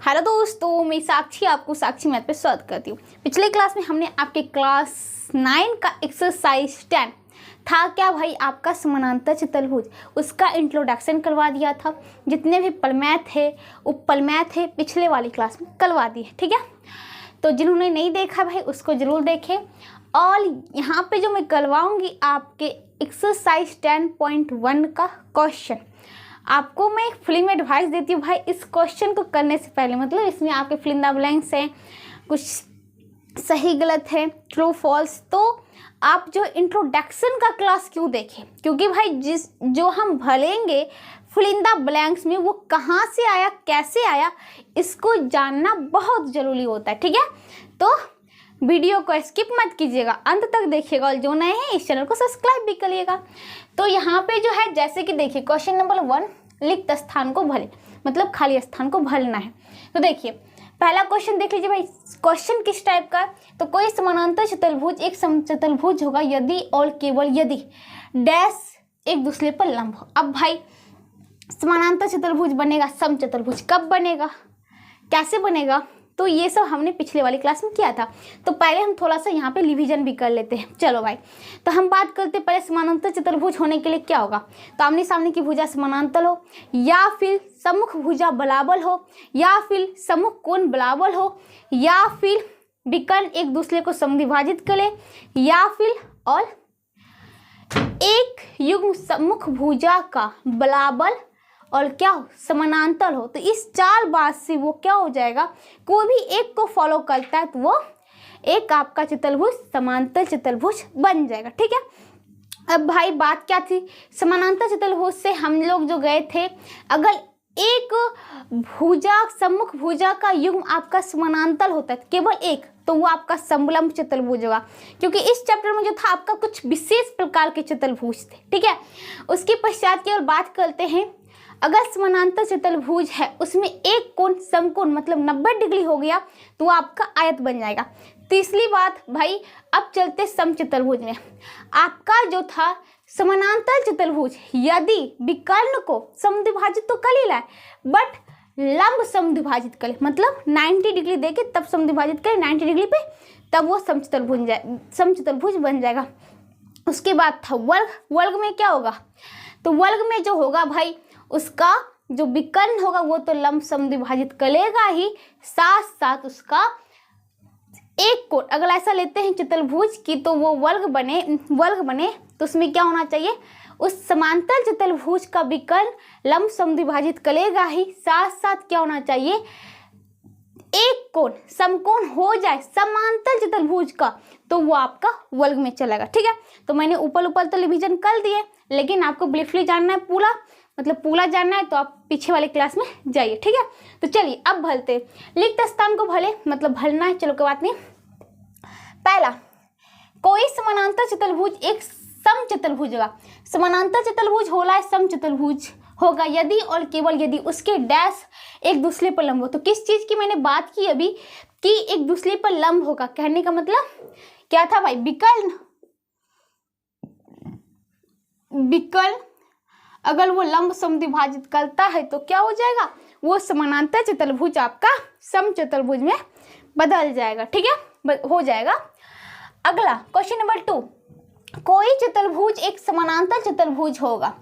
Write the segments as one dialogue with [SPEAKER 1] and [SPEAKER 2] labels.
[SPEAKER 1] Hello दोस्तों, मैं साक्षी आपको साक्षी मैथ पे स्वागत करती हूँ। पिछले क्लास में हमने आपके क्लास 9 का एक्सरसाइज 10 था क्या भाई, आपका समानांतर चतुर्भुज, उसका इंट्रोडक्शन करवा दिया था। जितने भी प्रमेय थे उपप्रमेय थे पिछले वाली क्लास में करवा दिए, ठीक है। तो जिन्होंने नहीं देखा भाई उसको जरूर देखें। और यहाँ पे जो मैं करवाऊँगी आपके एक्सरसाइज 10.1 का क्वेश्चन, आपको मैं एक फिल्म एडवाइस देती हूँ भाई, इस क्वेश्चन को करने से पहले, मतलब इसमें आपके फिल इन द ब्लैंक्स हैं, कुछ सही गलत है, ट्रू फॉल्स, तो आप जो इंट्रोडक्शन का क्लास क्यों देखें, क्योंकि भाई जो हम भरेंगे फिल इन द ब्लैंक्स में वो कहाँ से आया कैसे आया इसको जानना बहुत ज़रूरी होता है, ठीक है। तो वीडियो को स्किप मत कीजिएगा, अंत तक देखिएगा और जो नए हैं इस चैनल को सब्सक्राइब भी करिएगा। तो यहाँ पे जो है जैसे कि देखिए क्वेश्चन नंबर 1, रिक्त स्थान को भरें, मतलब खाली स्थान को भरना है। तो देखिए पहला क्वेश्चन देख लीजिए भाई, क्वेश्चन किस टाइप का। तो कोई समानांतर चतुर्भुज एक समचतुर्भुज होगा यदि और केवल यदि डैश एक दूसरे पर लंब हो। अब भाई समानांतर चतुर्भुज बनेगा समचतुर्भुज कब बनेगा, कैसे बनेगा, तो ये सब हमने पिछले वाली क्लास में किया था। तो पहले हम थोड़ा सा यहाँ पे रिवीजन भी कर लेते हैं। चलो भाई, तो हम बात करते पहले समानांतर चतुर्भुज होने के लिए क्या होगा। तो आमने सामने की भुजा समानांतर हो, या फिर सम्मुख भुजा बराबर हो, या फिर सम्मुख कोण बराबर हो, या फिर विकर्ण एक दूसरे को समद्विभाजित करे, या फिर और एक युग्म सम्मुख भुजा का बराबर और क्या हो समानांतर हो। तो इस 4 बात से वो क्या हो जाएगा, कोई भी एक को फॉलो करता है तो वो एक आपका चतुर्भुज समांतर चतुर्भुज बन जाएगा, ठीक है। अब भाई बात क्या थी, समानांतर चतुर्भुज से हम लोग जो गए थे, अगर एक भुजा सम्मुख भुजा का युग्म आपका समानांतर होता है केवल एक, तो वो आपका समलंब चतुर्भुज होगा, क्योंकि इस चैप्टर में जो था आपका कुछ विशेष प्रकार के चतुर्भुज थे, ठीक है। उसके पश्चात केवल बात करते हैं, अगर समानांतर चतुर्भुज है उसमें एक कोण समकोण मतलब 90 डिग्री हो गया तो आपका आयत बन जाएगा। तीसरी बात भाई, अब चलते समचतुर्भुज में। आपका जो था समानांतर चतुर्भुज यदि विकर्ण को समद्विभाजित तो कर ही लाए, बट लंब समद्विभाजित करे, मतलब 90 डिग्री देके तब समद्विभाजित करे 90 डिग्री पे, तब वो समचतुर्भुज बन जाएगा। उसके बाद था वर्ग। वर्ग में क्या होगा, तो वर्ग में जो होगा भाई उसका जो विकर्ण होगा वो तो लंब समद्विभाजित करेगा ही, साथ साथ उसका एक कोण, अगर ऐसा लेते हैं चतुर्भुज की तो वो वर्ग बने तो उसमें क्या होना चाहिए, उस समांतर चतुर्भुज का विकर्ण लंब समद्विभाजित करेगा ही, साथ साथ क्या होना चाहिए, एक कोण समकोण हो जाए समांतर चतुर्भुज का, तो वो आपका वर्ग में चलेगा, ठीक है। तो मैंने ऊपर तो रिवीजन कर दिए, लेकिन आपको ब्रीफली जानना है पूरा, मतलब पूरा जानना है तो आप पीछे वाले क्लास में जाइए, ठीक है। तो चलिए अब भरते, रिक्त स्थान को भले मतलब भरना है, चलो कोई बात नहीं। पहला, कोई समानांतर चतुर्भुज एक समचतुर्भुज होगा। समानांतर चतुर्भुज होला है समचतुर्भुज होगा यदि और केवल यदि उसके डैश एक दूसरे पर लंब हो। तो किस चीज की मैंने बात की अभी कि एक दूसरे पर लंब होगा, कहने का मतलब क्या था भाई, विकर्ण अगर वो लंब समद्विभाजित करता है तो क्या हो जाएगा, वो समानांतर चतुर्भुज आपका समचतुर्भुज में बदल जाएगा, ठीक है, हो जाएगा। अगला क्वेश्चन नंबर 2, कोई चतुर्भुज एक समानांतर चतुर्भुज होगा।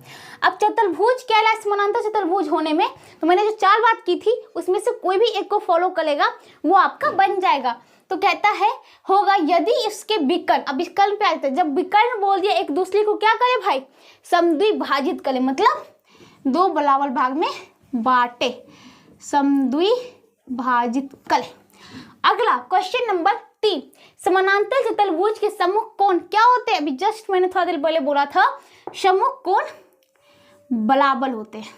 [SPEAKER 1] अब चतुर्भुज क्या है समानांतर चतुर्भुज होने में, तो मैंने जो 4 बात की थी उसमें से कोई भी एक को फॉलो करेगा वो आपका बन जाएगा। तो कहता है होगा यदि इसके विकर्ण, अब विकर्ण पे आते हैं, जब विकर्ण बोल दिया एक दूसरे को क्या करे भाई, समद्विभाजित करे, मतलब 2 बराबर भाग में बांटे, समद्विभाजित करे। अगला क्वेश्चन नंबर 3, समानांतर चतुर्भुज के सम्मुख कोण क्या होते हैं, अभी जस्ट मैंने थोड़ा देर पहले बोला था, सम्मुख कोण बराबर होते हैं,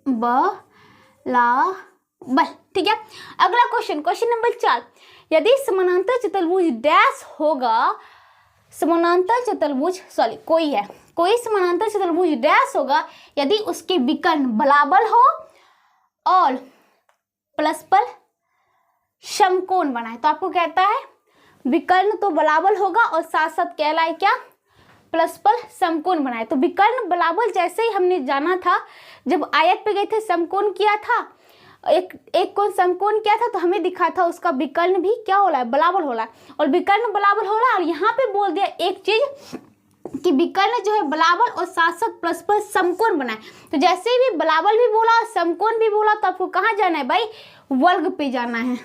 [SPEAKER 1] बराबर, ठीक है। अगला क्वेश्चन नंबर 4, यदि समानांतर चतुर्भुज डैश होगा, समानांतर चतुर्भुज कोई समानांतर चतुर्भुज डैश होगा यदि उसके विकर्ण बराबर हो और परस्पर समकोण बनाए। तो आपको कहता है विकर्ण तो बराबर होगा और साथ साथ कहलाए क्या, परस्पर समकोण बनाए। तो विकर्ण बराबर जैसे ही हमने जाना था, जब आयत पे गए थे समकोण किया था, एक कोण समकोण क्या था, तो हमें दिखा था उसका विकर्ण भी क्या हो रहा है, बराबर हो रहा है, और विकर्ण बराबर हो रहा है। और यहाँ पे बोल दिया एक चीज कि विकर्ण जो है बराबर और साथ साथ परस्पर समकोण बनाए। तो जैसे भी बराबर भी बोला और समकोण भी बोला, तो आपको कहाँ जाना है भाई, वर्ग पे जाना है।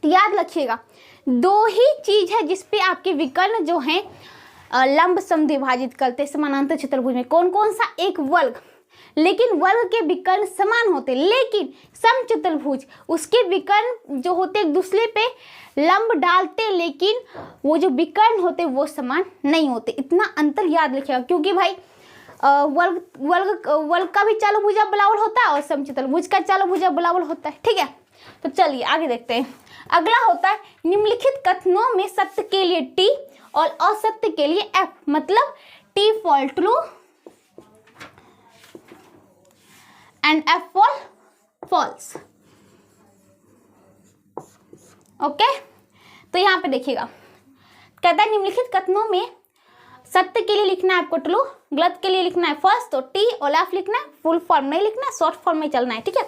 [SPEAKER 1] तो याद रखिएगा, दो ही चीज है जिसपे आपके विकर्ण जो है लंब समद्विभाजित करते समानांतर चतुर्भुज में। कौन कौन सा, एक वर्ग, लेकिन वर्ग के विकर्ण समान होते, लेकिन समचतुर्भुज उसके विकर्ण जो होते एक दूसरे पे लंब डालते, लेकिन वो जो विकर्ण होते वो समान नहीं होते। इतना अंतर याद रखिएगा, क्योंकि भाई वर्ग का भी चालू भुजा बराबर होता है और समचतुर्भुज का चालू भुजा बराबर होता है। ठीक है, तो चलिए आगे देखते हैं। अगला होता है निम्नलिखित कथनों में सत्य के लिए टी और असत्य के लिए एफ, मतलब T for true and F for false. Okay, तो यहाँ पे देखिएगा, कहता है निम्नलिखित कथनों में सत्य के लिए लिखना है आपको ट्रू, गलत के लिए लिखना है फॉल्स। तो टी और एफ लिखना है, फुल फॉर्म नहीं लिखना है, शॉर्ट फॉर्म में चलना है। ठीक है,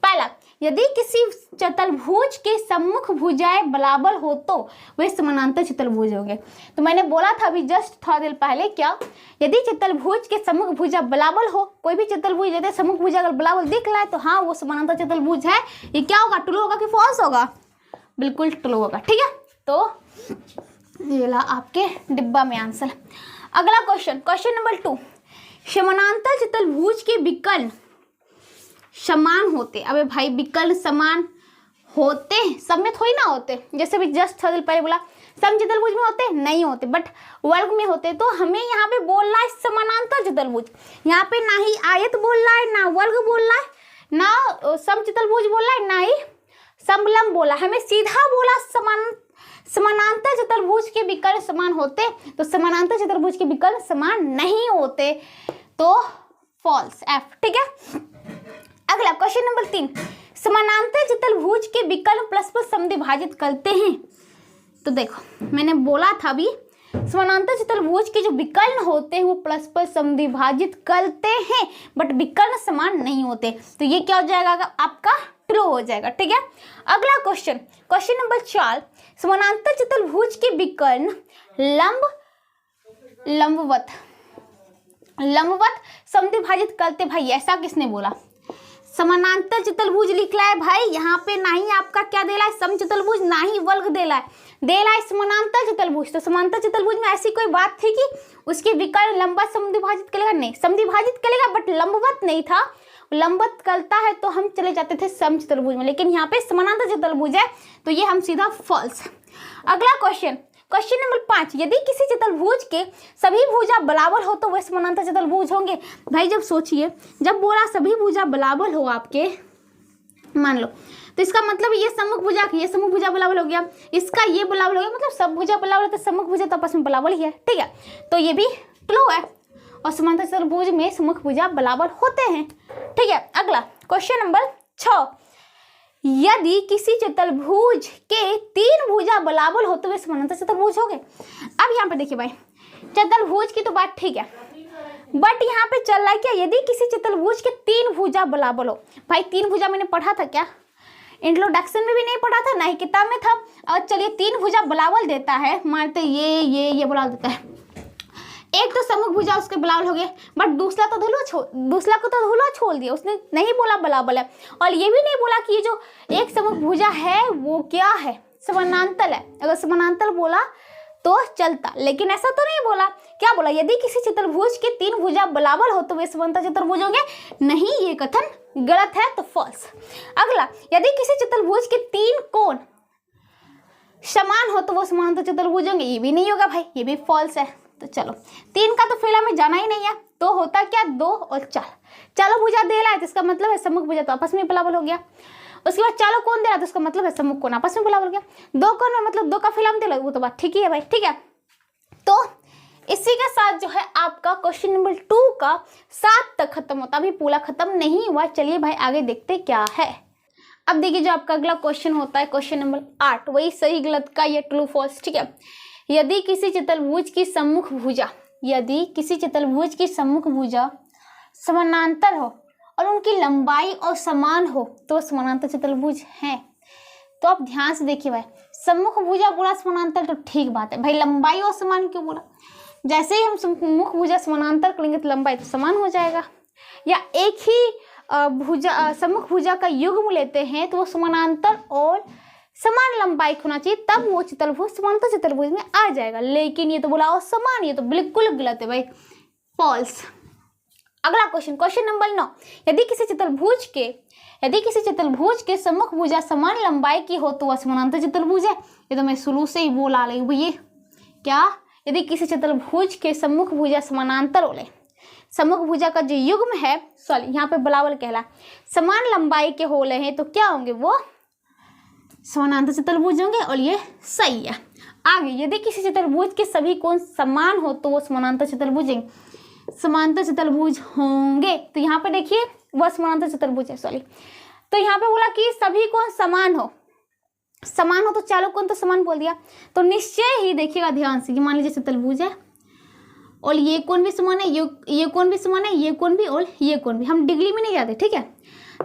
[SPEAKER 1] पहला, यदि किसी चतुर्भुज के सम्मुख भुजाएं बराबर हो तो वे समानांतर चतुर्भुज होंगे। तो मैंने बोला था अभी जस्ट थोड़ा देर पहले, क्या, यदि चतुर्भुज के सम्मुख भुजा बराबर हो, कोई भी चतुर्भुज यदि सम्मुख भुजा अगर बराबर दिख रहा है तो हाँ वो समानांतर चतुर्भुज है। ये क्या होगा, ट्रू होगा कि फॉल्स होगा, बिल्कुल ट्रू होगा। ठीक है, तो ये ला आपके डिब्बा में आंसर। अगला क्वेश्चन, क्वेश्चन नंबर 2, समानांतर चतुर्भुज के विकर्ण समान होते। अबे भाई विकर्ण समान होते, सब में थोड़ी ना होते, जैसे भी जस्ट थोड़ी देर पहले बोला समचतुर्भुज में होते नहीं होते, बट वर्ग में होते। तो हमें यहाँ पे बोल रहा है समानांतर चतुर्भुज, यहाँ पे ना ही आयत बोल रहा है, ना वर्ग बोल रहा है, ना समचतुर्भुज बोल रहा है, ना ही समलंब बोला, हमें सीधा बोला समानांतर चतुर्भुज के विकर्ण समान होते। तो समानांतर चतुर्भुज के विकर्ण समान नहीं होते, तो फॉल्स, एफ। ठीक है, अगला क्वेश्चन नंबर 3, समानांतर चतुर्भुज के विकर्ण परस्पर समद्विभाजित करते हैं। तो देखो मैंने बोला था अभी, समानांतर चतुर्भुज के जो विकर्ण होते हैं वो परस्पर समद्विभाजित करते हैं, बट विकर्ण समान नहीं होते। तो ये क्या हो जाएगा आपका, ट्रू हो जाएगा। ठीक है, अगला क्वेश्चन, क्वेश्चन नंबर 4, समानांतर चतुर्भुज के विकर्ण लंबवत समद्विभाजित करते। भाई ऐसा किसने बोला, समानांतर चतुर्भुज लिख रहा है भाई, यहाँ पे ना ही आपका क्या दे रहा है समचतुर्भुज, ना ही वर्ग दे रहा है समानांतर चतुर्भुज। तो समानांतर चतुर्भुज में ऐसी कोई बात थी कि उसके विकर्ण लंबवत समद्विभाजित करेगा, नहीं, समद्विभाजित करेगा बट लंबवत नहीं था, लंबवत करता है तो हम चले जाते थे समचतुर्भुज में, लेकिन यहाँ पे समानांतर चतुर्भुज है तो ये हम सीधा फॉल्स। अगला क्वेश्चन, क्वेश्चन नंबर 5, यदि किसी चतुर्भुज के सभी भुजा बराबर हो तो वे समानांतर चतुर्भुज होंगे। भाई जब सोचिए, जब बोला सभी भुजा बराबर हो आपके, मान लो, तो इसका मतलब ये सम्मुख भुजा बराबर हो गया, इसका ये बराबर हो गया, मतलब सब भुजा बराबर है तो सम्मुख भुजा तो आपस में बराबर ही है। ठीक है, तो ये भी ट्रू है, और समांतर चतुर्भुज में सम्मुख भुजा बराबर होते हैं। ठीक है, अगला क्वेश्चन नंबर 6, यदि किसी चतुर्भुज के 3 भुजा बराबर हो तो वे समानांतर चतुर्भुज हो गए। अब यहाँ पे देखिए भाई, चतुर्भुज की तो बात ठीक है, बट यहाँ पे चल रहा है क्या, यदि किसी चतुर्भुज के 3 भुजा बराबर हो। भाई 3 भुजा मैंने पढ़ा था क्या, इंट्रोडक्शन में भी नहीं पढ़ा था, ना ही किताब में था। और चलिए 3 भुजा बराबर देता है, मानते ये बराबर देता है, एक तो सम्मुख भुजा उसके बराबर हो गए, बट दूसरा को तो धुला छोड़ दिया, उसने नहीं बोला बराबर है, और ये भी नहीं बोला कि ये जो एक सम्मुख भुजा है वो क्या है, समानांतर है। अगर समानांतर बोला तो चलता, लेकिन ऐसा तो नहीं बोला। क्या बोला, यदि किसी चतुर्भुज के 3 भुजा बराबर हो तो वे समांतर चतुर्भुज होंगे, नहीं, ये कथन गलत है, तो फॉल्स। अगला, यदि किसी चतुर्भुज के 3 कोण समान हो तो वो समांतर चतुर्भुज होंगे, ये भी नहीं होगा भाई, ये भी फॉल्स है। तो चलो 3 का तो फिलहाल में जाना ही नहीं है, तो होता क्या 2 और 4, चलो भुजा दे रहा है तो इसका मतलब है सम्मुख भुजा तो आपस में बराबर हो गया। उसके बाद चालो कोण दे रहा है तो उसका मतलब है सम्मुख कोण आपस में बराबर हो गया। 2 कोण में मतलब 2 का फिलहाल दे रहा है, वो तो बात ठीक ही है भाई। ठीक है, तो इसी के साथ जो है आपका क्वेश्चन नंबर 2 का 7 तक खत्म होता, अभी पूरा खत्म नहीं हुआ। चलिए भाई आगे देखते क्या है। अब देखिए जो आपका अगला क्वेश्चन होता है क्वेश्चन नंबर 8, वही सही गलत का ये ट्रू फॉल्स। ठीक है, यदि किसी चतुर्भुज की सम्मुख भुजा समानांतर हो और उनकी लंबाई और समान हो तो समानांतर चतुर्भुज है। तो आप ध्यान से देखिए भाई, सम्मुख भुजा बोला समानांतर तो ठीक बात है भाई, लंबाई और समान क्यों बोला? जैसे ही हम सम्मुख भुजा समानांतर करेंगे तो लंबाई तो समान हो जाएगा। या एक ही भुजा सम्मुख भुजा का युग्म लेते हैं तो वो समानांतर और समान लंबाई होना चाहिए, तब वो चतुर्भुज समांतर चतुर्भुज में आ जाएगा। लेकिन ये तो बोला और समान, ये तो बिल्कुल गलत है भाई, फॉल्स। अगला क्वेश्चन, क्वेश्चन नंबर 9, यदि किसी चतुर्भुज के सम्मुख भुजा समान लंबाई की हो तो वह समानांतर चतुर्भुज है। ये तो मैं शुरू से ही बोला रही हूँ भैया, क्या? यदि किसी चतुर्भुज के सम्मुख भुजा समानांतर होले, सम्मुख भुजा का जो युग्म है, सॉरी यहाँ पे बराबर कहला, समान लंबाई के होले हैं तो क्या होंगे? वो समानांतर चतुर्भुज होंगे, और ये सही है। आगे, यदि किसी चतुर्भुज के सभी कोण समान हो तो वो समानांतर चतुर्भुज होंगे। तो यहाँ पे देखिए वह समानांतर चतुर्भुज है, सॉरी। तो यहाँ पे बोला कि सभी कोण समान हो तो चारों कोण तो समान बोल दिया, तो निश्चय ही देखिएगा ध्यान से कि मान लीजिए चतुर्भुज है और ये कोण भी समान है, ये कोण भी समान है, ये कोण भी और ये कोण भी, हम डिग्री में नहीं जाते, ठीक है।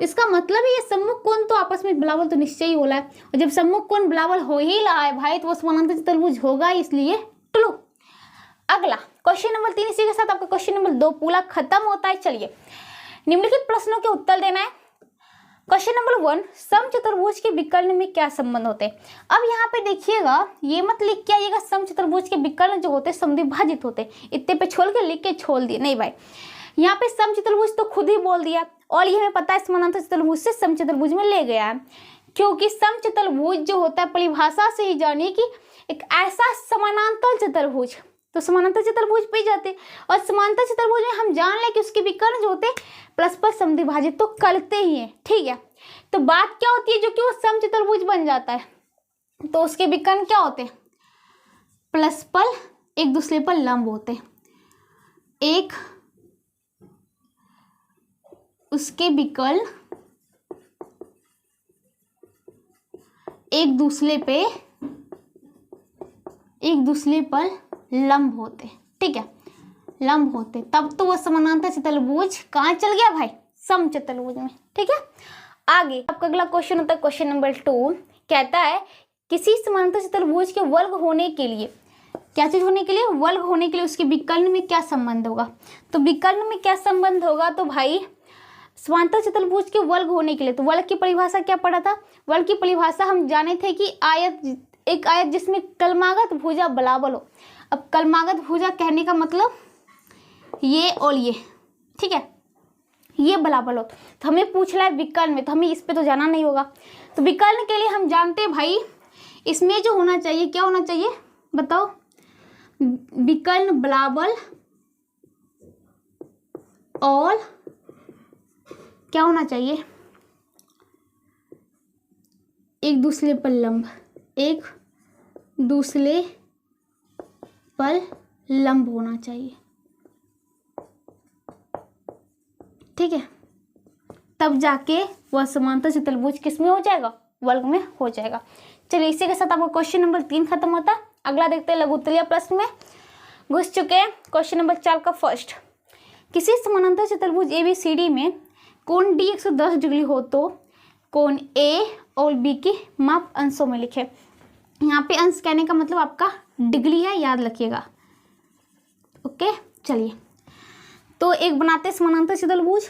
[SPEAKER 1] इसका मतलब है ये सम्मुख कोण तो आपस में बराबर तो निश्चय ही हो रहा है, और जब सम्मुख कोण बराबर हो ही रहा है भाई तो वो समानांतर चतुर्भुज होगा, इसलिए टुलू। अगला क्वेश्चन नंबर 3, इसी के साथ आपका क्वेश्चन नंबर 2 पूरा खत्म होता है। चलिए निम्नलिखित प्रश्नों के उत्तर देना है। क्वेश्चन नंबर 1, समचतुर्भुज के विकर्ण में क्या संबंध होते हैं? अब यहाँ पे देखिएगा, ये मत लिख के आइएगा समचतुर्भुज के विकर्ण जो होते हैं समद्विभाजित होते हैं, इतने पे छोड़ के लिख के छोड़ दिए, नहीं भाई। यहाँ पे समचतुर्भुज तो खुद ही बोल दिया, और ये हमें पता है समानांतर चतुर्भुज से समचतुर्भुज में ले गया है, क्योंकि समचतुर्भुज जो होता है परिभाषा से ही जानिए कि एक ऐसा समानांतर चतुर्भुज, तो समानांतर चतुर्भुज पे जाते, और समांतर चतुर्भुज में हम जान लें कि उसके विकर्ण जो होते हैं परस्पर समद्विभाजित तो करते ही हैं, ठीक है। तो बात क्या होती है, जो कि वो समचतुर्भुज बन जाता है तो उसके विकर्ण क्या होते हैं? परस्पर एक दूसरे पर लंब होते हैं, एक उसके विकर्ण एक दूसरे पर लंब होते, ठीक है, लंब होते, तब तो वह समानांतर चतुर्भुज कहाँ चल गया भाई? समचतुर्भुज में, ठीक है। आगे आपका अगला क्वेश्चन होता है क्वेश्चन नंबर 2, कहता है किसी समानांतर चतुर्भुज के वर्ग होने के लिए, क्या चीज होने के लिए? वर्ग होने के लिए उसके विकर्ण में क्या संबंध होगा? तो विकर्ण में क्या संबंध होगा? तो भाई समांतर चतुर्भुज के वर्ग होने के लिए, तो वर्ग की परिभाषा क्या पढ़ा था? वर्ग की परिभाषा हम जाने थे कि एक आयत जिसमें कलमागत भुजा बराबर हो। अब कलमागत भुजा कहने का मतलब ये और ये, ठीक है, ये बराबर हो। तो हमें पूछ रहा है विकर्ण में, तो हमें इस पे तो जाना नहीं होगा। तो विकर्ण के लिए हम जानते हैं भाई, इसमें जो होना चाहिए, क्या होना चाहिए बताओ? विकर्ण बराबर और क्या होना चाहिए? एक दूसरे पर लंब, एक दूसरे पर लंब होना चाहिए, ठीक है, तब जाके वह समांतर चतुर्भुज किस में हो जाएगा? वर्ग में हो जाएगा। चलिए इसी के साथ आपका क्वेश्चन नंबर 3 खत्म होता है। अगला देखते हैं, लघु उत्तरीय प्रश्न में घुस चुके हैं। क्वेश्चन नंबर 4 का फर्स्ट, किसी समानांतर चतुर्भुज ABCD में कोण D 110 डिग्री हो तो कोण A और B की माप अंशों में लिखे। यहाँ पे अंश कहने का मतलब आपका डिग्री है, याद रखिएगा, ओके। चलिए तो एक बनाते समानांतर चतुर्भुज,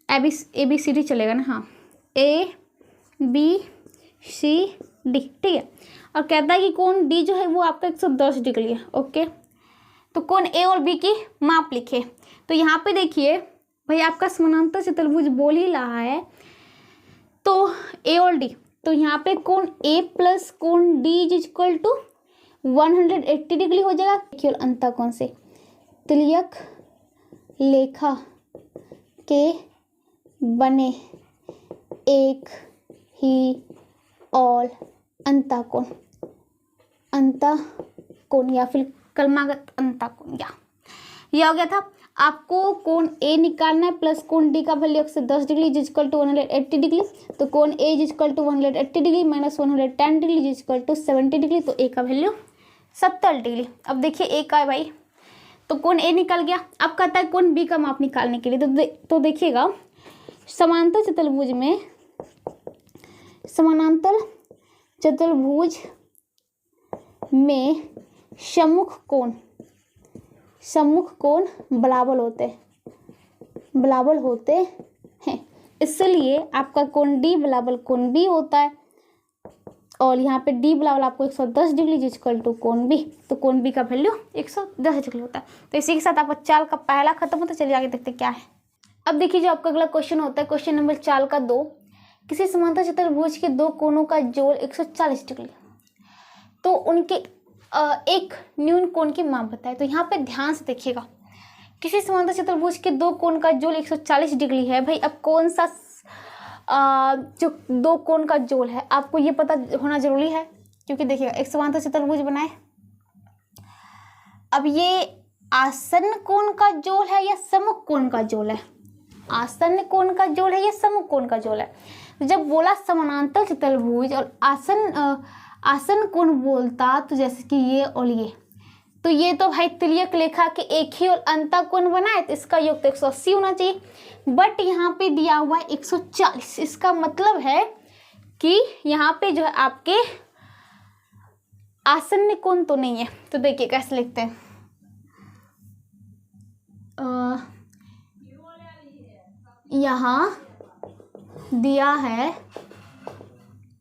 [SPEAKER 1] ABCD चलेगा ना? हाँ, ABCD, ठीक है। और कहता है कि कोण D जो है वो आपका 110 डिग्री है, ओके। तो कोण A और B की माप लिखे। तो यहाँ पे देखिए भाई आपका समानांतर चतुर्भुज बोल ही रहा है, तो A और D, तो यहाँ पे कोण A प्लस कोण D is equal to 180 degree हो जाएगा। केवल अंतःकोण से तिर्यक लेखा के बने एक ही और अंतःकोण या फिर कलमागत अंतःकोण, यह हो गया था। आपको कोण A निकालना है प्लस कोण D का value 110 degree is equal to 180 degree. तो कोण A इज equal to 180 degree minus 110 degree is equal to 70 degree. तो A का वैल्यू 70 डिग्री। अब देखिए ए का है भाई, तो कोण ए निकल गया। अब कहता है कोण बी का माप निकालने के लिए, तो देखिएगा समानांतर चतुर्भुज में, समानांतर चतुर्भुज में सम्मुख कोण बराबर होते हैं, इसलिए आपका कोण डी बराबर कोण बी होता है, और यहाँ पे डी बराबर आपको 110 डिग्री इक्वल टू कोण बी, तो कोण बी का वैल्यू 110 डिग्री होता है। तो इसी के साथ आपका चाल का पहला खत्म होता है। चलिए आगे देखते क्या है। अब देखिए जो आपका अगला क्वेश्चन होता है, क्वेश्चन नंबर 4 का 2, किसी समांतर चतुर्भुज के दो कोणों का जोड़ 140 डिग्री, तो उनके एक न्यून कोण की माप बताए। तो यहाँ पे ध्यान से देखिएगा, किसी समांतर चतुर्भुज के दो कोण का जोड़ 140 डिग्री है भाई। अब कौन सा जो दो कोण का जोड़ है आपको ये पता होना जरूरी है, क्योंकि देखिएगा एक समांतर चतुर्भुज बनाए, अब ये आसन्न कोण का जोड़ है या सम्मुख कोण का जोड़ है, आसन्न कोण का जोड़ है या सम्मुख कोण का जोड़ है। जब बोला समानांतर चतुर्भुज और आसन्न कोण बोलता, तो जैसे कि ये और ये, तो ये तो भाई तिर्यक रेखा के एक ही और अंतः कोण बनाए, तो इसका योग तो 180 होना चाहिए, बट यहाँ पे दिया हुआ है 140। इसका मतलब है कि यहाँ पे जो है आपके आसन्न कोण तो नहीं है। तो देखिए कैसे लिखते हैं, यहाँ दिया है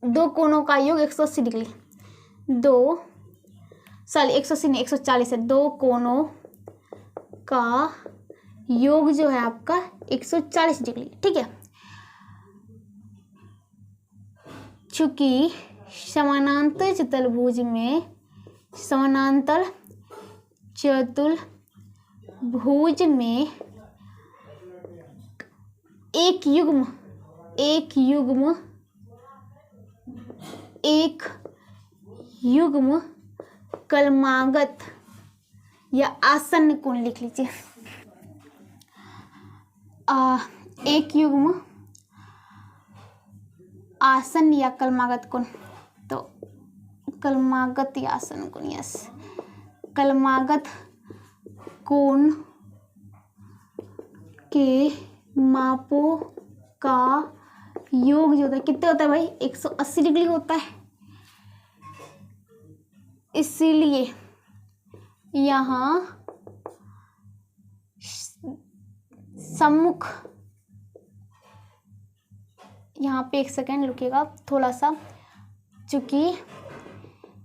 [SPEAKER 1] दो कोणों का योग 180 डिग्री, 180 नहीं 140 है, दो कोणों का योग जो है आपका 140 डिग्री, ठीक है। चूंकि समानांतर चतुर्भुज में एक युग्म कलमागत या आसन्न कोण लिख लीजिए, एक युग्म आसन्न या कलमागत कोण, तो कलमागत या आसन्न कोण, यस, कलमागत कोण के मापों का योग जो होता है कितने होता है भाई, 180 डिग्री होता है। इसीलिए यहाँ सम्मुख, यहाँ पे एक सेकेंड रुकिएगा थोड़ा सा, चूंकि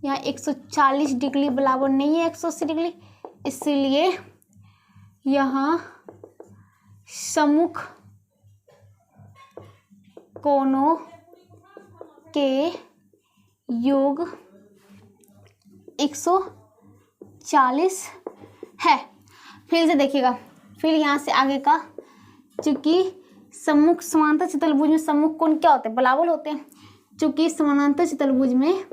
[SPEAKER 1] यहाँ 140 डिग्री बराबर नहीं है 180 डिग्री, इसीलिए यहाँ सम्मुख कोणों के योग 140 है। फिर से देखिएगा, फिर यहाँ से आगे का, चूंकि सम्मुख समांतर चतुर्भुज में सम्मुख कोण क्या होते हैं, बराबर होते हैं। चूंकि समानांतर चतुर्भुज में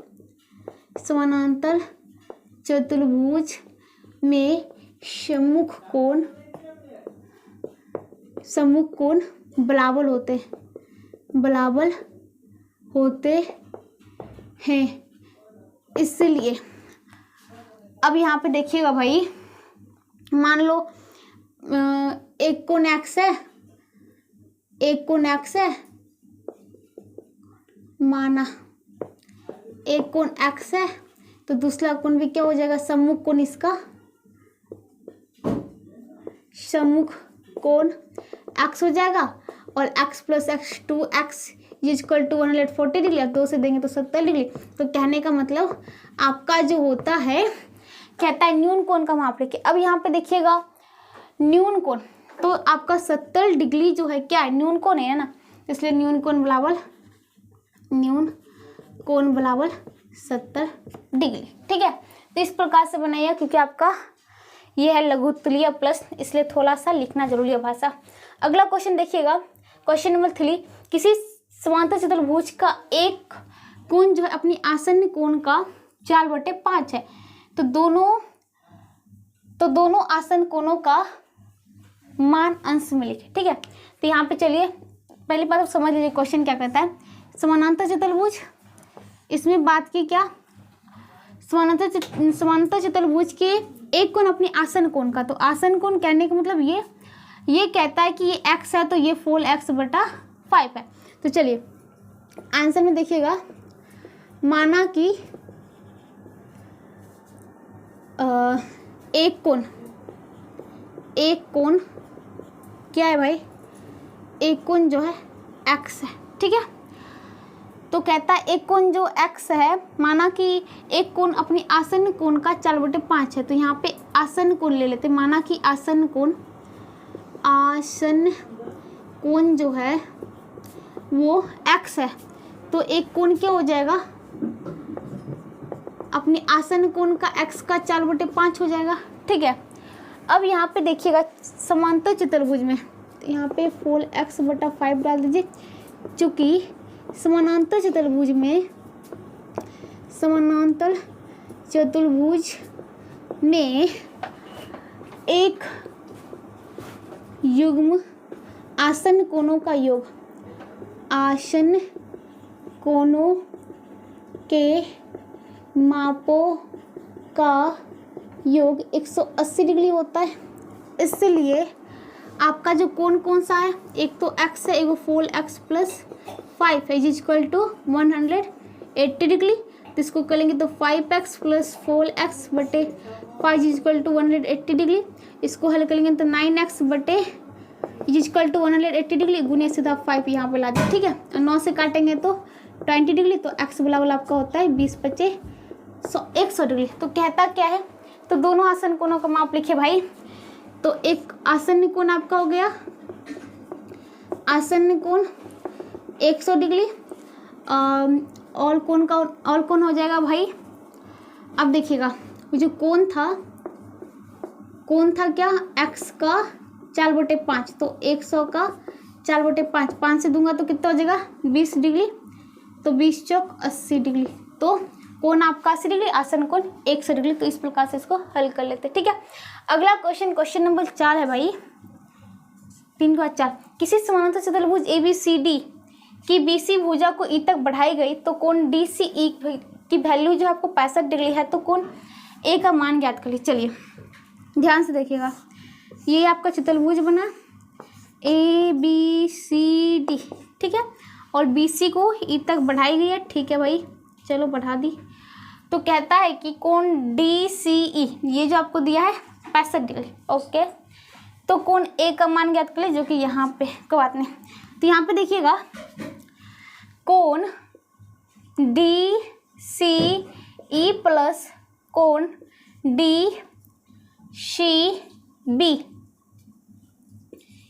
[SPEAKER 1] सम्मुख कोण बराबर होते हैं, इसलिए अब यहाँ पे देखिएगा भाई, मान लो एक कोण x है, एक कोण x है, माना एक कोण x है, तो दूसरा कोण भी क्या हो जाएगा, सम्मुख कोण, इसका सम्मुख कोण x हो जाएगा, और x plus x 2x equal to 140 degree, 2 से देंगे तो 70 डिग्री। तो कहने का मतलब आपका जो होता है, कहता है न्यून कोण का माप लेके। अब यहाँ पे देखिएगा न्यून कोण, तो आपका 70 डिग्री जो है क्या है, न्यून कोण है ना, इसलिए न्यून कोण बराबर 70 डिग्री, ठीक है। तो इस प्रकार से बनाइए, क्योंकि आपका ये है लघुत्तरीय प्लस, इसलिए थोड़ा सा लिखना जरूरी है भाषा। अगला क्वेश्चन देखिएगा, क्वेश्चन नंबर 3, किसी समांतर चतुर्भुज का एक कोण जो है अपनी आसन्न कोण का 4/5 है, तो दोनों आसन्न कोणों का मान अंश में लिखे, ठीक है। तो यहाँ पे चलिए पहली बात आप समझ लीजिए क्वेश्चन क्या कहता है। समानांतर चतुर्भुज, इसमें बात की क्या, समांतर चतुर्भुज के एक कोण अपने आसन कोण का। तो आसन कोण कहने का मतलब ये कहता है कि ये x है तो ये 4x/5 है। तो चलिए आंसर में देखिएगा, माना कि एक कोण क्या है भाई, एक कोण जो है x है, ठीक है। तो कहता है एक कोण जो x है, माना कि एक कोण अपनी आसन कोण का 4/5 है। तो यहाँ पे आसन कोण ले लेते, माना कि आसन कोण जो है वो x है। तो एक कोण क्या हो जाएगा, अपनी आसन कोण का x का 4/5 हो जाएगा, ठीक है। अब यहाँ पे देखिएगा समांतर चतुर्भुज में, तो यहाँ पे 4x/5 डाल दीजिए, चूँकि समानांतर चतुर्भुज में एक युग्म आसन कोणों का योग, आसन कोणों के मापों का योग 180 डिग्री होता है। इसलिए आपका जो कोण कौन सा है, एक तो x है, एक 4x+5 है, इक्वल टू 180 डिग्री। तो इसको करेंगे तो 5x + 4x/5 equal to 180 degree. इसको हल करेंगे तो 9x इक्वल टू 180 डिग्री, गुने सीधा 5 यहाँ पे ला दिया, ठीक है। और 9 से काटेंगे तो 20 डिग्री। तो x बराबर आपका होता है 20×5 100 डिग्री। तो कहता क्या है, तो दोनों आसन कोणों का माप लिखे भाई। तो एक आसन कोण आपका हो गया, आसन कोण 100 डिग्री, और कोण हो जाएगा भाई। अब देखिएगा जो कोण था क्या, x का 4/5। तो 100 का 4/5, 5 से दूंगा तो कितना हो जाएगा 20 डिग्री। तो 20 चौक 80 डिग्री। तो कोण आपका 80 डिग्री, आसन कोण 100 डिग्री। तो इस प्रकार से इसको हल कर लेते हैं, ठीक है। अगला क्वेश्चन नंबर 4 है भाई, 3 के बाद 4। किसी समानांतर चतुर्भुज ABCD की BC भुजा को E तक बढ़ाई गई तो कोण DCE की वैल्यू जो आपको 65 डिग्री है। तो कोण A का मान ज्ञात कर लीजिए। चलिए ध्यान से देखिएगा, ये आपका चतुर्भुज बना ABCD, ठीक है, और BC को E तक बढ़ाई गई है, ठीक है भाई, चलो बढ़ा दी। तो कहता है कि कोण DCE ये जो आपको दिया है 65 डिग्री, ओके। तो कोण A का मान ज्ञात कर ले, जो कि यहाँ पे कोई बात नहीं। तो यहाँ पे देखिएगा कोण DCE प्लस कोण DCB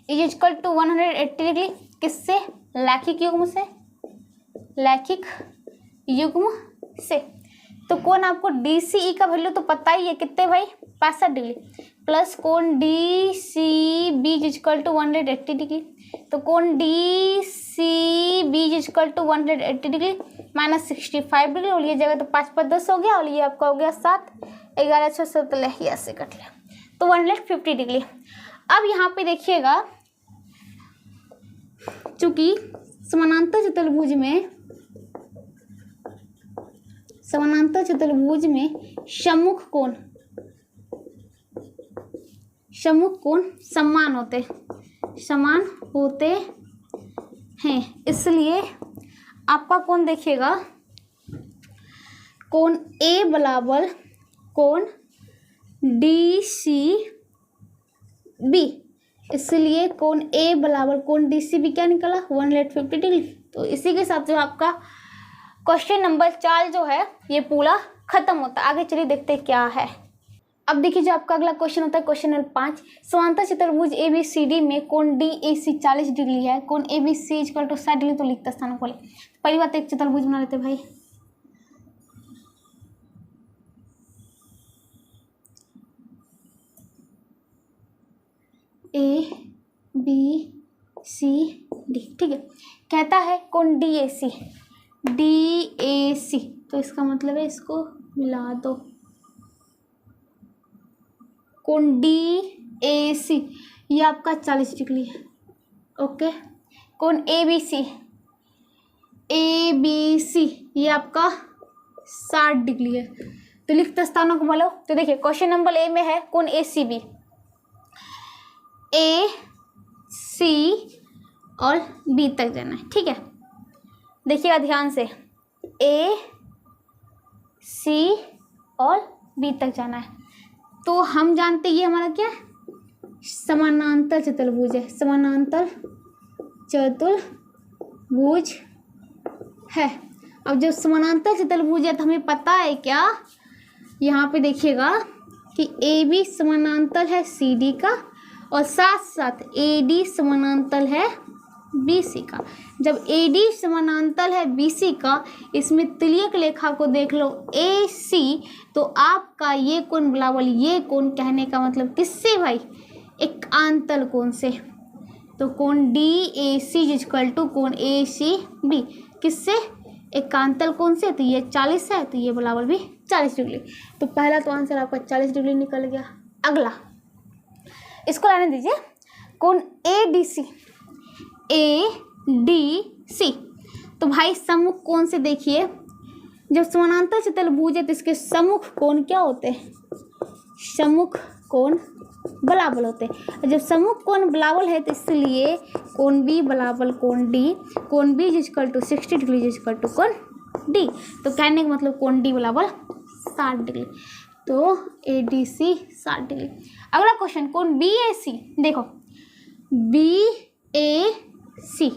[SPEAKER 1] इक्वल टू 180 डिग्री, किससे, रैखिक युग्म से। तो कोण आपको DCE का वैल्यू तो पता ही है कितने भाई, 65 डिग्री, प्लस कोण DCB इक्वल टू 180 डिग्री। तो कोण DCB equal to 180 degree minus 65 degree, और ये जगह तो 5 पर 10 हो गया, और ये आपका हो गया 7, 11 6 17 ऐसे कट लिया, तो 150 डिग्री। अब यहाँ पे देखिएगा, चूंकि समानांतर चतुर्भुज में सम्मुख कोण समान होते हैं, इसलिए आपका कोण देखिएगा, कोण A बराबर कोण DCB, इसलिए कोण A बराबर कोण DCB क्या निकला 150 डिग्री। तो इसी के साथ जो आपका क्वेश्चन नंबर 4 जो है ये पूरा खत्म होता है। आगे चलिए देखते हैं क्या है। अब देखिए जो आपका अगला क्वेश्चन होता है क्वेश्चन नंबर 5। समांतर चतुर्भुज ABCD में कोण DAC 40 डिग्री है, कोण ABC इक्वल टू 60 डिग्री। तो लिखते स्थानों को पहली बात एक चतुर्भुज बना लेते भाई। ABCD, ठीक है। कहता है कोण DAC, तो इसका मतलब है इसको मिला दो, कोण DAC ये आपका 40 डिग्री है, ओके। कोण ABC ये आपका 60 डिग्री है। तो रिक्त स्थानों को बोलो। तो देखिए क्वेश्चन नंबर ए में है कोण ACB, A C और B तक जाना है, ठीक है। देखिएगा ध्यान से, A C और B तक जाना है। तो हम जानते ये हमारा क्या समानांतर चतुर्भुज है, समानांतर चतुर्भुज है। अब जब समानांतर चतुर्भुज है तो हमें पता है क्या, यहाँ पे देखिएगा कि AB समानांतर है CD का और साथ साथ AD समानांतर है BC का। जब AD समानांतर है BC का, इसमें तुल्यक रेखा को देख लो AC, तो आपका ये कोण बराबर ये कोण, कहने का मतलब किससे भाई, एक आंतर कोण से। तो कोण DAC इक्वल टू कोण ACB किससे, एकांतर कोण से। तो ये 40 है, तो ये बराबर भी 40 डिग्री। तो पहला तो आंसर आपका 40 डिग्री निकल गया। अगला इसको लाने दीजिए, कोण ADC, ADC। तो भाई सम्मुख कोण से देखिए, जब समानांतर चतुर्भुज है तो इसके सम्मुख कोण क्या होते हैं, सम्मुख कोण बराबर होते हैं। जब सम्मुख कोण बराबर है तो इसलिए कोण B बराबर कोण D, कोण B equal to 60 degree equal to कोण D। तो कहने का मतलब कोण D बराबर 60 डिग्री। तो ADC 60 डिग्री। अगला क्वेश्चन कोण BAC, देखो BAC।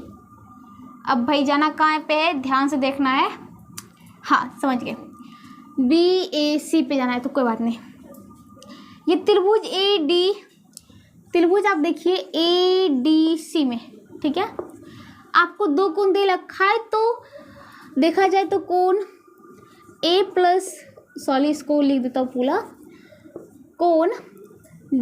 [SPEAKER 1] अब भाई जाना कहाँ पे है, ध्यान से देखना है। हाँ समझ गए, BAC पे जाना है, तो कोई बात नहीं। ये त्रिभुज त्रिभुज आप देखिए ADC में, ठीक है। आपको दो कोण दे रखा है, तो देखा जाए तो कोण A प्लस, सॉरी इसको लिख देता हूँ पूरा, कोण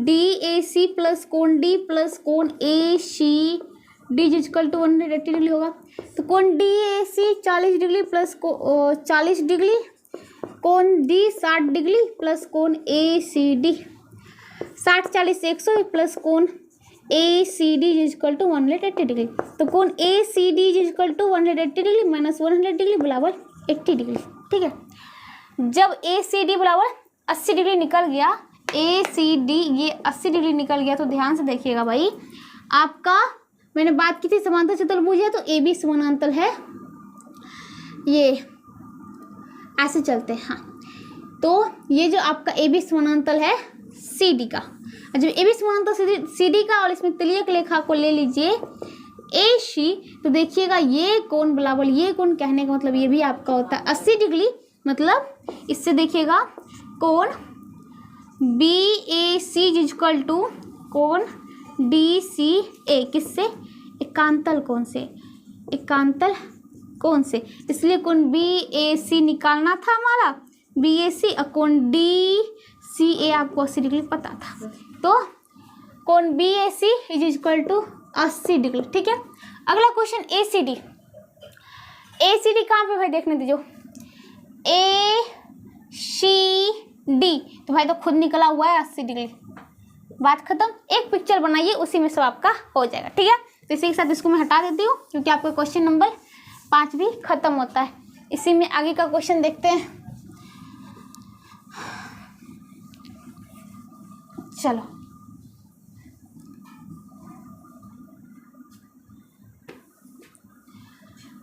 [SPEAKER 1] DAC प्लस कोण D प्लस कोण ACD इक्वल टू 180 डिग्री होगा। तो कोण DAC 40 डिग्री प्लस 40 डिग्री, कोण D 60 डिग्री प्लस कोण ACD 60 40 100 प्लस कोण ACD इक्वल टू 180 डिग्री। तो कोण ACD equal to 180 degree minus 100 degree बराबर 80 डिग्री, ठीक है। जब ACD बराबर 80 डिग्री निकल गया, ACD ये 80 डिग्री निकल गया, तो ध्यान से देखिएगा भाई, आपका मैंने बात की थी समांतर चतुर्भुज है तो AB समानांतर है, ये ऐसे चलते हैं। हाँ, तो ये जो आपका AB समानांतर है CD का, जब AB समानांतर CD का और इसमें तुल्यक रेखा को ले लीजिए AC, तो देखिएगा ये कोण बराबर ये कोण, कहने का मतलब ये भी आपका होता है 80 डिग्री। मतलब इससे देखिएगा कोण BAC इक्वल टू कोण DCA किससे, एकांतर कोण से, एकांतर कोण से। इसलिए कोण BAC निकालना था हमारा, BAC और कोण DCA आपको 80 डिग्री पता था, तो कोण BAC is equal to 80 degree, ठीक है। अगला क्वेश्चन ACD। ACD कहाँ पे भाई देखने दीजिए, ACD, तो भाई तो खुद निकला हुआ है 80 डिग्री, बात खत्म। एक पिक्चर बनाइए, उसी में सब आपका हो जाएगा, ठीक है। तो इसी के साथ इसको मैं हटा देती हूँ, क्योंकि आपका क्वेश्चन नंबर 5 भी खत्म होता है। इसी में आगे का क्वेश्चन देखते हैं। चलो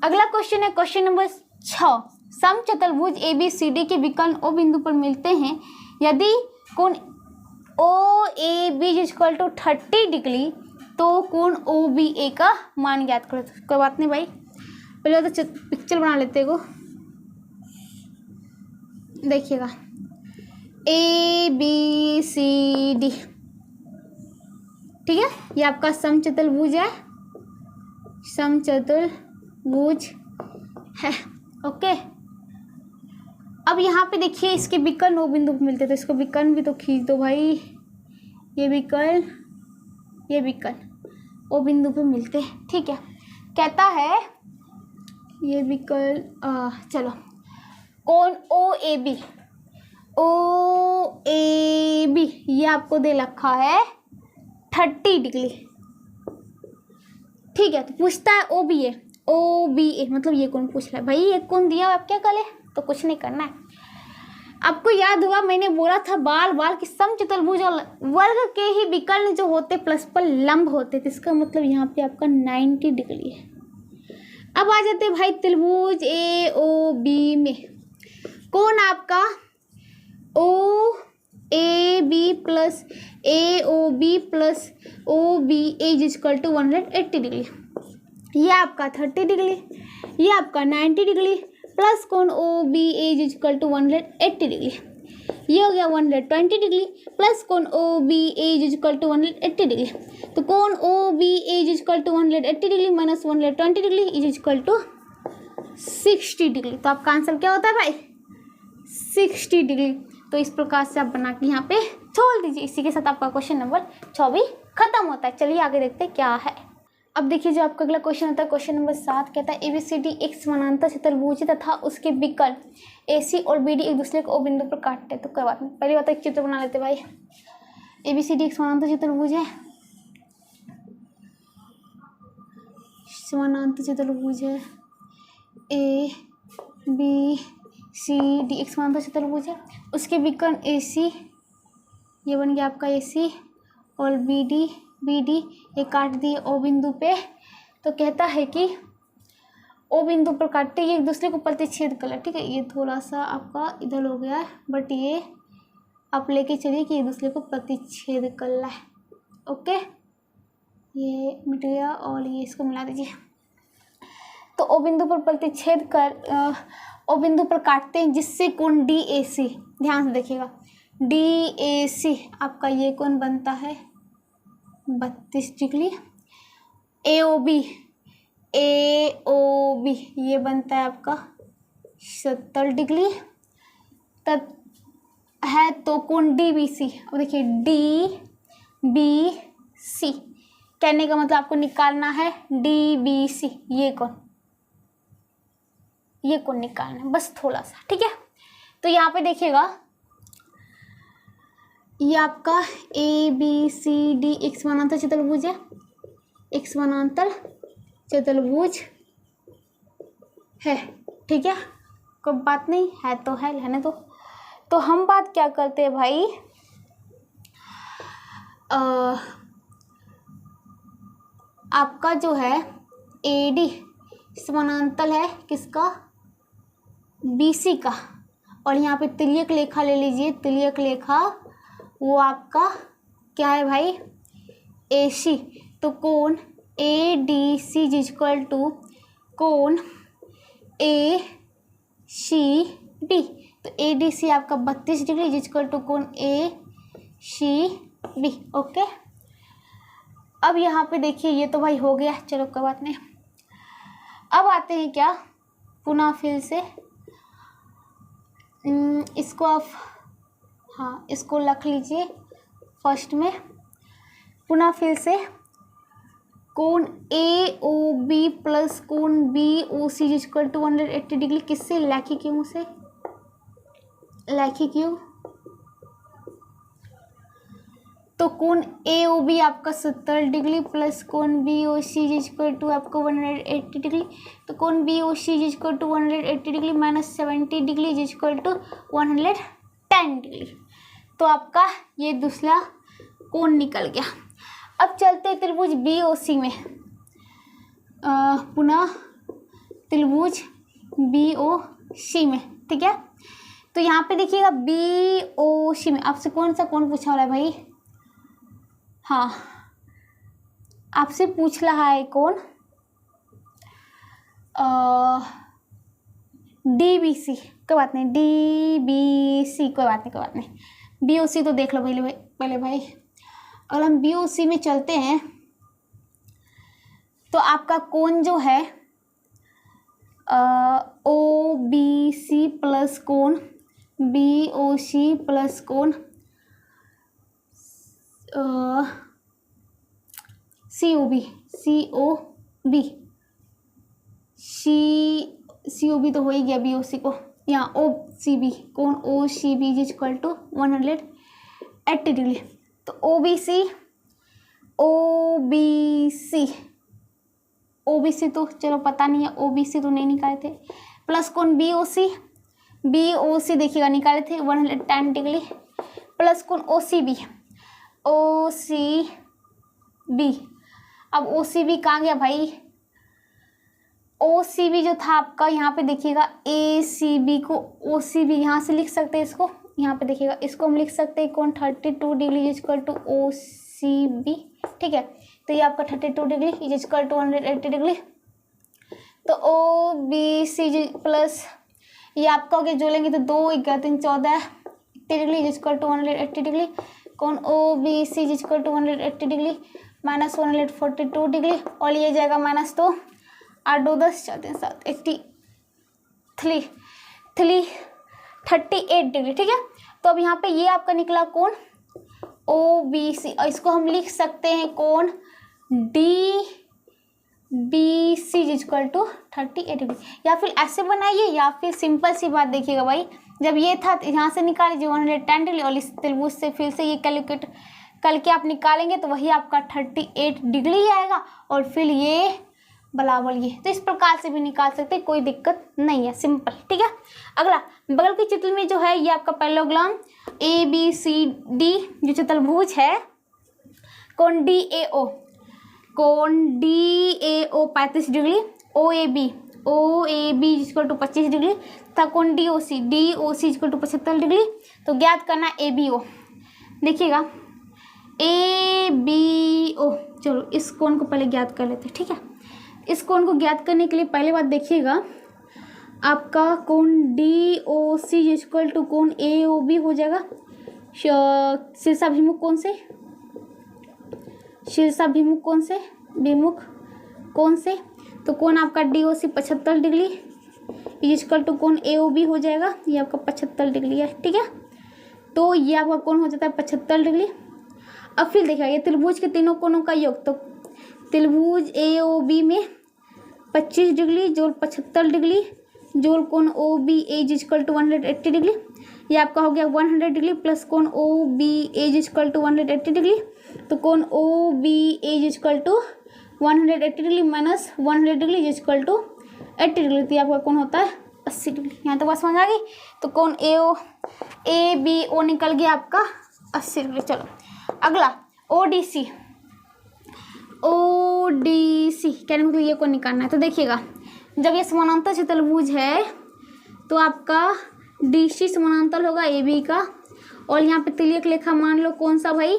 [SPEAKER 1] अगला क्वेश्चन है क्वेश्चन नंबर 6। समचतुर्भुज ABCD के विकर्ण O बिंदु पर मिलते हैं, यदि कोण OAB इक्वल टू 30 डिग्री, तो कोण OBA का मान ज्ञात करो। कोई बात नहीं भाई, पहले तो पिक्चर बना लेते को। देखिएगा ABCD, ठीक है, ये आपका समचतुर्भुज है, समचतुर्भुज है, ओके। अब यहाँ पे देखिए इसके विकर्ण O बिंदु मिलते हैं, तो इसको विकर्ण भी तो खींच दो भाई, ये विकर्ण O बिंदु पे मिलते हैं, ठीक है। कहता है ये विकर्ण, चलो कोण OAB ये आपको दे रखा है 30 डिग्री, ठीक है। तो पूछता है OBA मतलब ये कौन पूछ रहा है भाई, ये कौन दिया, आप क्या करें, तो कुछ नहीं करना है। आपको याद हुआ मैंने बोला था बार बार कि समचतुर्भुज और वर्ग के ही विकर्ण जो होते प्लस पर लंब होते, तो इसका मतलब यहाँ पे आपका 90 डिग्री है। अब आ जाते भाई त्रिभुज ए ओ बी में। कौन आपका O A B plus A O B plus O B as equal to 180 degree, ये आपका 30 डिग्री, ये आपका 90 डिग्री प्लस कौन O B as equal to 180 degree, ये हो गया 120 डिग्री प्लस कौन O B as equal to 180 degree. तो कौन O B as equal to 180 degree minus 120 degree is equal to 60 degree. तो आपका आंसर क्या होता है भाई 60 डिग्री। तो इस प्रकार से आप बना के यहाँ पे छोड़ दीजिए। इसी के साथ आपका क्वेश्चन नंबर 24 खत्म होता है। चलिए आगे देखते हैं क्या है। अब देखिए जो आपका अगला क्वेश्चन होता है क्वेश्चन नंबर 7 कहता है ABCD एक समानांतर चतुर्भुज तथा उसके विकर्ण AC और BD एक दूसरे को O बिंदु पर काटते हैं। तो कोई बात नहीं, पहली बात एक चित्र बना लेते भाई। ABCD एक समानांतर चतुर्भुज है, समानांतर चतुर्भुज है ABCD एक समानांतर चतुर्भुज है, उसके विकर्ण AC, ये बन गया आपका AC और BD ये काट दिए O बिंदु पे। तो कहता है कि O बिंदु पर काटते ये एक दूसरे को प्रतिच्छेद कर, ठीक है। ये थोड़ा सा आपका इधर हो गया है, बट ये आप लेके चलिए कि एक दूसरे को प्रतिच्छेद कर रहा है। ओके, ये मिट गया और ये इसको मिला दीजिए। तो O बिंदु पर प्रतिच्छेद कर O बिंदु पर काटते हैं जिससे कोण DAC, ध्यान से देखिएगा, DAC आपका ये कोण बनता है 32 डिग्री। AOB ये बनता है आपका 70 डिग्री तब है। तो कोण DBC, अब देखिए DBC कहने का मतलब आपको निकालना है DBC, ये कोण निकालना है बस थोड़ा सा, ठीक है। तो यहाँ पे देखिएगा ये आपका ABCD एक समानांतर चतुर्भुज है, एक समानांतर चतुर्भुज है, ठीक है। कोई बात नहीं है तो है, रहने दो। तो हम बात क्या करते हैं भाई, आपका जो है AD समानांतर है किसका, BC का। और यहाँ पे तिर्यक रेखा ले लीजिए, तिर्यक रेखा वो आपका क्या है भाई AC। तो कोण ADC इक्वल टू कोण ACB। तो ADC आपका 32 डिग्री इक्वल टू कोण ACB। ओके, अब यहाँ पे देखिए ये तो भाई हो गया, चलो कोई बात नहीं। अब आते हैं क्या, पुनः फिर से इसको आप इसको रख लीजिए फर्स्ट में। पुनः फिर से कोण AOB प्लस कोण BOC इक्वल टू 180 डिग्री, किससे, रैखिक क्यों से, रैखिक क्यों। तो कोण AOB आपका 70 डिग्री प्लस कोण BOC इक्वल टू आपको 180 डिग्री। तो कोण BOC equal to 180 degree minus 70 degree equal to 110 degree. तो आपका ये दूसरा कोण निकल गया। अब चलते हैं त्रिभुज BOC में, पुनः त्रिभुज BOC में, ठीक है। तो यहाँ पे देखिएगा BOC में आपसे कौन सा कोण पूछा हो रहा है भाई, हाँ आपसे पूछ रहा है कौन DBC, कोई बात नहीं, DBC कोई बात नहीं, BOC तो देख लो पहले भाई। अगर हम BOC में चलते हैं तो आपका कोण जो है OBC प्लस कोण BOC प्लस कोण COB तो हो ही गया BOC को। यहाँ OCB कोण OCB इक्वल टू 180 डिग्री। तो OBC तो चलो पता नहीं है, OBC तो नहीं निकाले थे, प्लस कोण BOC बी ओ सी देखिएगा निकाले थे 110 डिग्री प्लस कौन ओ सी बी, ओ सी बी। अब ओ सी बी कहाँ गया भाई, ओ सी बी जो था आपका यहाँ पे देखिएगा ए सी बी को ओ सी बी यहाँ से लिख सकते हैं इसको, यहाँ पे देखिएगा इसको हम लिख सकते हैं कौन 32 degree is equal to O C B. ठीक है, तो ये आपका 32 degree is equal to 180 degree. तो ओ बी सी प्लस ये आपका हो गया, जो लेंगे तो 2 11 3 14 80 degree is equal to 180 degree. कौन O B C is equal to 180 degree minus 142 degree, और ये जाएगा माइनस 2 8 2 10 4 3 7 38 डिग्री। ठीक है, तो अब यहाँ पे ये आपका निकला कौन ओ बी सी, और इसको हम लिख सकते हैं कौन D B C equal to 38 degree, या फिर ऐसे बनाइए, या फिर सिंपल सी बात देखिएगा भाई, जब ये था यहाँ से निकालिए 110 डिग्री और इस त्रिभुज से फिर से ये कैलकुलेट करके आप निकालेंगे तो वही आपका 38 डिग्री ही आएगा, और फिर ये बराबर ये, तो इस प्रकार से भी निकाल सकते हैं, कोई दिक्कत नहीं है, सिंपल। ठीक है, अगला बगल के चित्र में जो है ये आपका parallelogram A B C D जो चतुर्भुज है, कौन डी ए ओ, कौन D A O 35 degree, O A B equal to 25 degree था, कौन D O C equal to 75 degree. तो ज्ञात करना ए बी ओ, देखिएगा ए बी ओ, चलो इस कोण को पहले ज्ञात कर लेते हैं। ठीक है, इस कोण को ज्ञात करने के लिए पहले बात देखिएगा आपका कोण D O C equal to कोण ए ओ बी हो जाएगा शीर्षाभिमुख कोण से, शीर्षाभिमुख कोण से, विमुख कोण से, तो कोण आपका D O C 75 degree equal to कोण ए ओ बी हो जाएगा, ये आपका 75 डिग्री है। ठीक है, तो ये आपका कोण हो जाता है 75 डिग्री। अब फिर देखिए ये त्रिभुज के तीनों कोणों का योग, तो त्रिभुज ए ओ बी में 25 डिग्री जोड़ 75 डिग्री जोड़ कोण O B as equal to 180 degree, ये आपका हो गया 100 डिग्री प्लस कोण O B as equal to 180 degree, तो कोण O B as equal to 180 degree minus 100 degree is equal to 80 degree, तो आपका कोण होता है 80 डिग्री। यहाँ तो बस समझ आ गई, तो कोण ए बी ओ निकल गया आपका 80 डिग्री। चलो अगला ओ डी सी कहने मतलब ये को निकालना है। तो देखिएगा जब ये समानांतर चतुर्भुज है तो आपका डी सी समानांतर होगा ए बी का, और यहाँ पे तिर्यक रेखा मान लो कौन सा भाई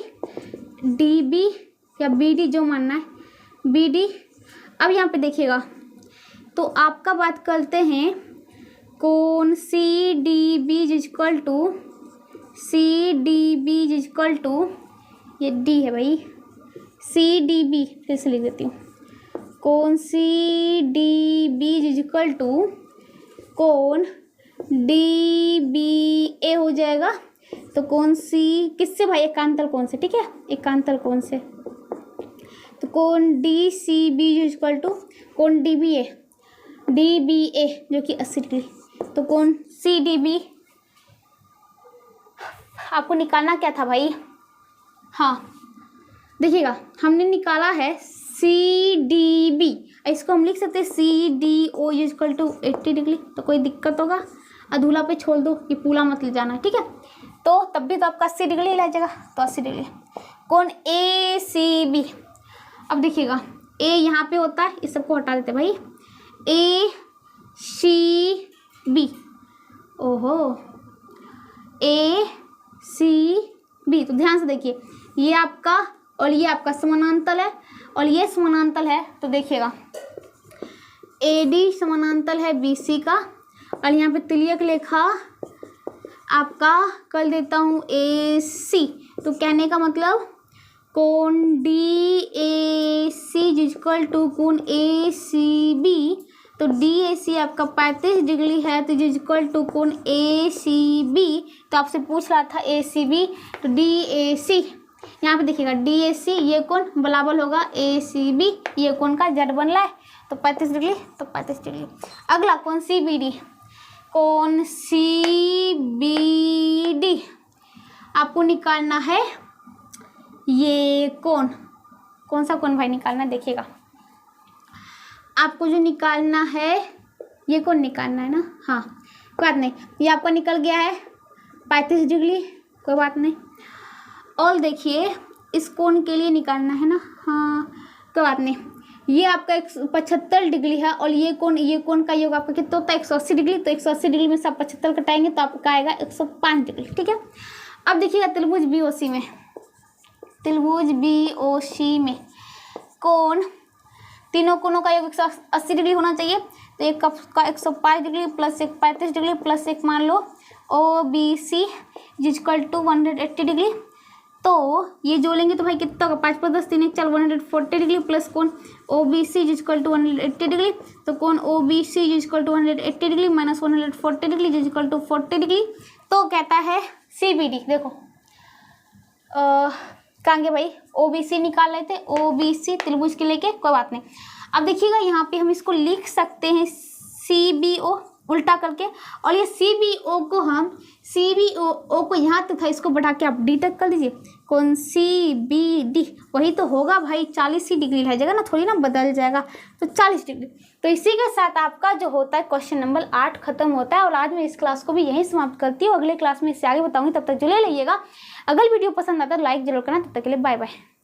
[SPEAKER 1] डी बी या बी डी जो मानना है बी डी। अब यहाँ पे देखिएगा तो आपका बात करते हैं कोण C D B equal to ये डी है भाई सी डी बी, फिर से लिख देती हूँ कोण C D B equal to कोण डी बी ए हो जाएगा, तो कोण सी किससे भाई एकांतर कोण से। ठीक है, एकांतर कोण से, तो कोण D C B equal to कोण डी बी ए जो कि 80 डिग्री, तो कोण सी डी बी आपको निकालना क्या था भाई, हाँ देखिएगा हमने निकाला है सी डी बी, इसको हम लिख सकते हैं C D O equal to 80 degree, तो कोई दिक्कत होगा अधूरा पे छोड़ दो, ये पूरा मत ले जाना। ठीक है, तो तब भी तो आपका 80 डिग्री लग जाएगा, तो 80 डिग्री। कौन ए सी बी, अब देखिएगा ए यहाँ पे होता है, इस सबको हटा देते भाई, ए सी बी, ओहो ए सी बी, तो ध्यान से देखिए ये आपका और ये आपका समानांतर है और ये समानांतर है, तो देखिएगा ए डी समानांतर है बी सी का, और यहाँ पे तिर्यक रेखा आपका कर देता हूँ ए सी, तो कहने का मतलब कोण D A C equal to कोण ए सी बी, तो डी ए सी आपका 35 डिग्री है, तो इक्वल टू कोण ए सी बी, तो आपसे पूछ रहा था ए सी बी, तो डी ए सी यहाँ पे देखिएगा डी ए सी ये कोण बराबर होगा ए सी बी, ये कोण का जेड बन रहा है, तो 35 डिग्री, तो 35 डिग्री। अगला कौन सी बी डी, कौन सी बी डी आपको निकालना है, ये कौन सा कौन भाई निकालना है, देखिएगा आपको जो निकालना है ये कौन निकालना है ना, हाँ कोई बात नहीं, ये आपका निकल गया है 35 डिग्री, कोई बात नहीं। और देखिए इस कोण के लिए निकालना है ना, हाँ कोई बात नहीं। ये आपका 75 डिग्री है और ये कोण का योग आपका कितना होता है 180 डिग्री। तो 180 डिग्री में से आप 75 कटाएंगे तो आपका आएगा 105 डिग्री, ठीक है। अब देखिएगा त्रिभुज BOC में, त्रिभुज BOC में कोण, तीनों कोणों का योग 180 डिग्री होना चाहिए। तो एक का 105 डिग्री प्लस एक 35 डिग्री प्लस एक मान लो OBC इक्वल टू 180 डिग्री। तो ये जो लेंगे तो भाई कितना होगा, 5 + 10 3 1 4 140 डिग्री प्लस कोण OBC इक्वल टू 180 डिग्री। तो कोण OBC equal to 180 degree minus 140 degree equal to 40 degree. तो कहता है CBD। देखो कहाँ गए भाई, OBC निकाल रहे थे, OBC त्रिभुज के लेके, कोई बात नहीं। अब देखिएगा यहाँ पे हम इसको लिख सकते हैं CBO उल्टा करके, और ये CBO को हम CBO को यहाँ तक था, इसको बढ़ा के आप D तक कर दीजिए। कौन CBD वही तो होगा भाई, 40 ही डिग्री रह जाएगा ना, थोड़ी ना बदल जाएगा, तो 40 डिग्री। तो इसी के साथ आपका जो होता है क्वेश्चन नंबर 8 खत्म होता है। और आज मैं इस क्लास को भी यहीं समाप्त करती हूँ, अगले क्लास में इससे आगे बताऊँगी, तब तक जो ले लीजिएगा। अगर वीडियो पसंद आता है तो लाइक जरूर करना। तब तक के लिए बाय बाय।